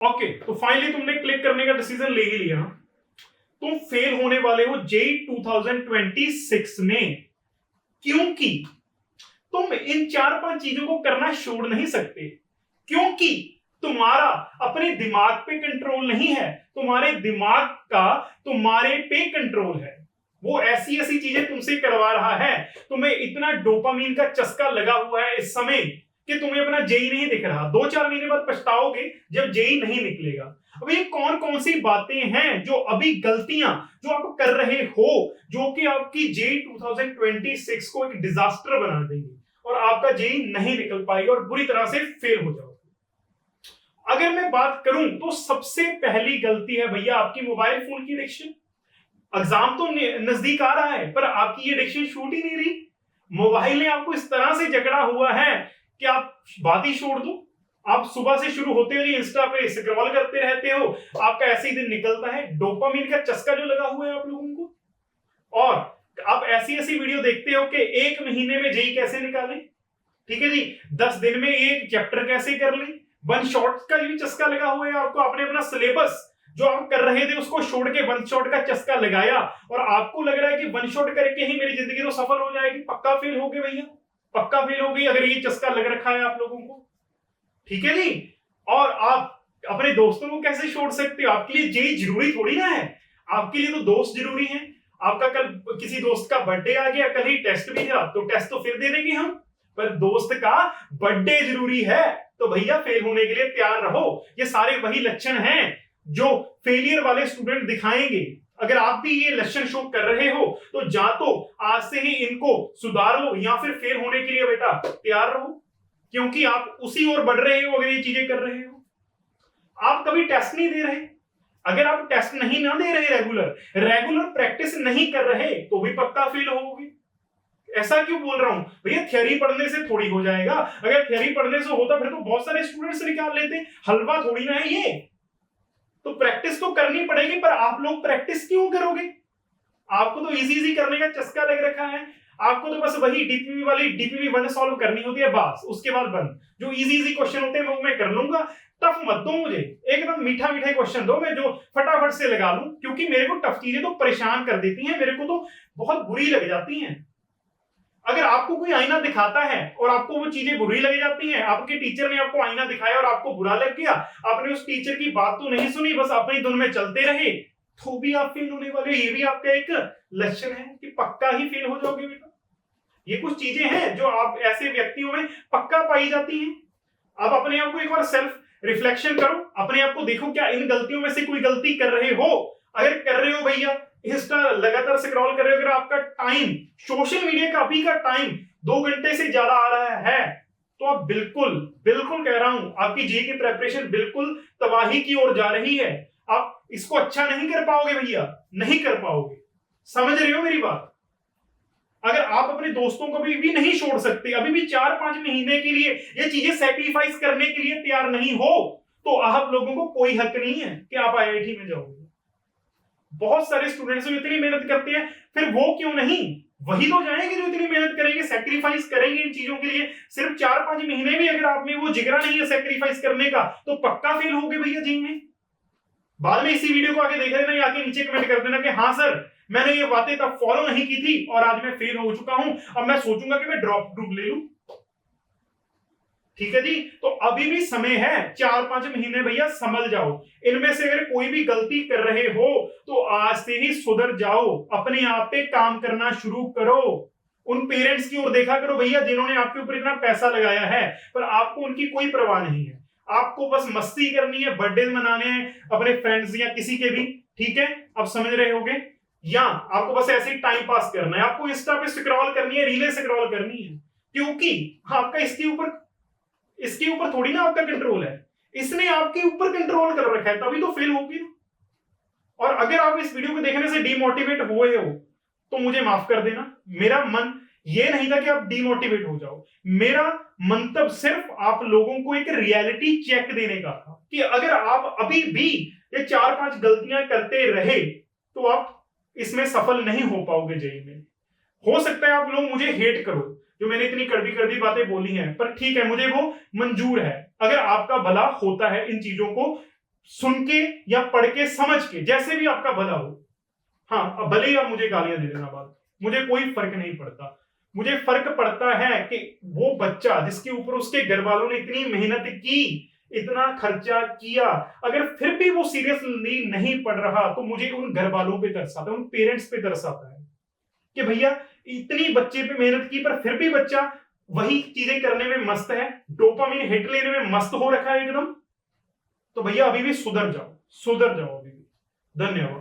Okay, तो finally तुमने click करने का डिसीजन ले ही लिया। तुम फेल होने वाले हो जेई 2026 में, क्योंकि तुम इन 4-5 चीजों को करना छोड़ नहीं सकते, क्योंकि तुम्हारा अपने दिमाग पे कंट्रोल नहीं है, तुम्हारे दिमाग का तुम्हारे पे कंट्रोल है। वो ऐसी ऐसी चीजें तुमसे करवा रहा है, तुम्हें इतना डोपामीन का चस्का लगा हुआ है इस समय कि तुम्हें अपना जेई नहीं दिख रहा। 2-4 महीने बाद पछताओगे जब जेई नहीं निकलेगा। अब ये कौन कौन सी बातें हैं जो अभी गलतियां जो आप कर रहे हो, जो कि आपकी जेई 2026 को एक डिजास्टर बना देंगे और आपका जेई नहीं निकल पाएगा और बुरी तरह से फेल हो जाओगे। अगर मैं बात करूं तो सबसे पहली गलती है भैया आपकी मोबाइल फोन की एडिक्शन। एग्जाम तो नजदीक आ रहा है पर आपकी ये एडिक्शन छूट ही नहीं रही। मोबाइल ने आपको इस तरह से जकड़ा हुआ है कि आप बात ही छोड़ दो। आप सुबह से शुरू होते हुए इंस्टा पे स्क्रॉल करते रहते हो, आपका ऐसे ही दिन निकलता है। डोपामिन का चस्का जो लगा हुआ है आप लोगों को, और आप ऐसी ऐसी वीडियो देखते हो कि 1 महीने में जेई कैसे निकालें, ठीक है जी, 10 दिन में एक चैप्टर कैसे कर लें। वन शॉट का भी चस्का लगा हुआ है आपको। आपने अपना सिलेबस जो आप कर रहे थे उसको छोड़ के वन शॉट का चस्का लगाया और आपको लग रहा है कि वन शॉट करके ही मेरी जिंदगी तो सफल हो जाएगी। पक्का फेल हो गए भैया, पक्का फेल हो गई अगर ये चस्का लग रखा है आप लोगों को, ठीक है जी। और आप अपने दोस्तों को कैसे छोड़ सकते हो? आपके लिए जेई जरूरी थोड़ी ना है, आपके लिए तो दोस्त जरूरी है। आपका कल किसी दोस्त का बर्थडे आ गया, कल ही टेस्ट भी था तो टेस्ट तो फिर दे देंगे हम, पर दोस्त का बर्थडे जरूरी है। तो भैया फेल होने के लिए तैयार रहो। ये सारे वही लक्षण हैं जो फेलियर वाले स्टूडेंट दिखाएंगे। अगर आप भी ये लक्षण शो कर रहे हो तो जा तो आज से ही इनको सुधार लो या फिर फेल होने के लिए बेटा तैयार रहो, क्योंकि आप उसी ओर बढ़ रहे हो अगर ये चीजें कर रहे हो। आप कभी टेस्ट नहीं दे रहे, अगर आप टेस्ट नहीं ना दे रहे रेगुलर प्रैक्टिस नहीं कर रहे तो भी पक्का फेल होगे। ऐसा क्यों बोल रहा हूं भैया? थ्योरी पढ़ने से थोड़ी हो जाएगा। अगर थ्योरी पढ़ने से होता फिर तो बहुत सारे स्टूडेंट्स निकाल लेते। हलवा थोड़ी ना है ये, तो प्रैक्टिस तो करनी पड़ेगी। पर आप लोग प्रैक्टिस क्यों करोगे? आपको तो इजी इजी करने का चस्का लग रखा है। आपको तो बस वही डीपीवी वाली डीपीवी 1 सॉल्व करनी होती है बस, उसके बाद बंद। जो इजी इजी क्वेश्चन होते हैं वो मैं कर लूंगा। टफ मत दो मुझे, एकदम मीठा मीठे क्वेश्चन दो मैं जो फटाफट से लगा लूं, क्योंकि मेरे को टफ चीजें तो परेशान कर देती हैं, मेरे को तो बहुत बुरी लग जाती हैं। अगर आपको कोई आईना दिखाता है और आपको वो चीजें बुरी लग जाती हैं, आपके टीचर ने आपको आईना दिखाया और आपको बुरा लग गया, आपने उस टीचर की बात तो नहीं सुनी, बस अपनी धुन में चलते रहे, तो भी आप फेल होने वाले। ये भी आपका एक लक्षण है कि पक्का ही फेल हो जाओगे बेटा। ये कुछ चीजें हैं जो आप ऐसे व्यक्तियों में पक्का पाई जाती हैं। आप अपने आप को एक बार सेल्फ रिफ्लेक्शन करो, अपने आप को देखो क्या इन गलतियों में से कोई गलती कर रहे हो। अगर कर रहे हो भैया, इंस्टा लगातार स्क्रॉल कर रहे हो, अगर आपका टाइम सोशल मीडिया का अभी का टाइम 2 घंटे से ज्यादा आ रहा है, तो आप बिल्कुल बिल्कुल कह रहा हूं आपकी जेई की प्रेपरेशन बिल्कुल तबाही की ओर जा रही है। आप इसको अच्छा नहीं कर पाओगे भैया, नहीं कर पाओगे। समझ रहे हो मेरी बात? अगर आप अपने दोस्तों को भी नहीं छोड़ सकते, अभी भी 4-5 महीने के लिए ये चीजें सैक्रिफाइस करने के लिए तैयार नहीं हो, तो आप लोगों को कोई हक नहीं है कि आप आईआईटी में जाओगे। बहुत सारे स्टूडेंट्स जो इतनी मेहनत करते हैं, फिर वो क्यों नहीं वही तो जाएंगे जो इतनी मेहनत करेंगे, सैक्रिफाइस करेंगे इन चीजों के लिए। सिर्फ 4-5 महीने भी अगर आप में वो जिगरा नहीं है सैक्रिफाइस करने का, तो पक्का फेल होगे भैया जी में। बाद में इसी वीडियो को आगे देख लेना, आके नीचे कमेंट कर देना कि हाँ सर मैंने ये बातें तब फॉलो नहीं की थी और आज मैं फेल हो चुका हूं, अब मैं सोचूंगा कि मैं ड्रॉप ले लूं। ठीक है जी, तो अभी भी समय है, 4-5 महीने भैया संभल जाओ। इनमें से अगर कोई भी गलती कर रहे हो तो आज से ही सुधर जाओ, अपने आप पे काम करना शुरू करो। उन पेरेंट्स की ओर देखा करो भैया जिन्होंने आपके ऊपर इतना पैसा लगाया है पर आपको उनकी कोई परवाह नहीं है। आपको बस मस्ती करनी है, बर्थडे मनाने हैं अपने फ्रेंड्स या किसी के भी, ठीक है, आप समझ रहे होगे, या आपको बस ऐसे ही टाइम पास करना है, आपको इंस्टा पे स्क्रॉल करनी है, रीलें स्क्रॉल करनी है, क्योंकि आपका इसके ऊपर थोड़ी ना आपका कंट्रोल है, इसने आपके ऊपर कंट्रोल कर रखा है, तभी तो फेल होगी। और अगर आप इस वीडियो को देखने से डिमोटिवेट हुए हो तो मुझे माफ कर देना, मेरा मन ये नहीं था कि आप डिमोटिवेट हो जाओ। मेरा मंतव्य सिर्फ आप लोगों को एक रियलिटी चेक देने का था कि अगर आप अभी भी ये 4-5 गलतियां करते रहे तो आप इसमें सफल नहीं हो पाओगे जेई में। हो सकता है आप लोग मुझे हेट करो जो मैंने इतनी कड़वी कड़वी बातें बोली हैं, पर ठीक है, मुझे वो मंजूर है। अगर आपका भला होता है इन चीजों को सुन के या पढ़ के समझ के, जैसे भी आपका भला हो। हाँ, भले ही आप मुझे गालियां दे देना बाद, मुझे कोई फर्क नहीं पड़ता। मुझे फर्क पड़ता है कि वो बच्चा जिसके ऊपर उसके घर वालों ने इतनी मेहनत की, इतना खर्चा किया, अगर फिर भी वो सीरियसली नहीं पढ़ रहा तो मुझे उन घर वालों पे तरस आता है, उन पेरेंट्स पे तरस आता है कि भैया इतनी बच्चे पे मेहनत की पर फिर भी बच्चा वही चीजें करने में मस्त है, डोपामिन हिट लेने में मस्त हो रखा है एकदम। तो भैया अभी भी सुधर जाओ, सुधर जाओ अभी भी। धन्यवाद।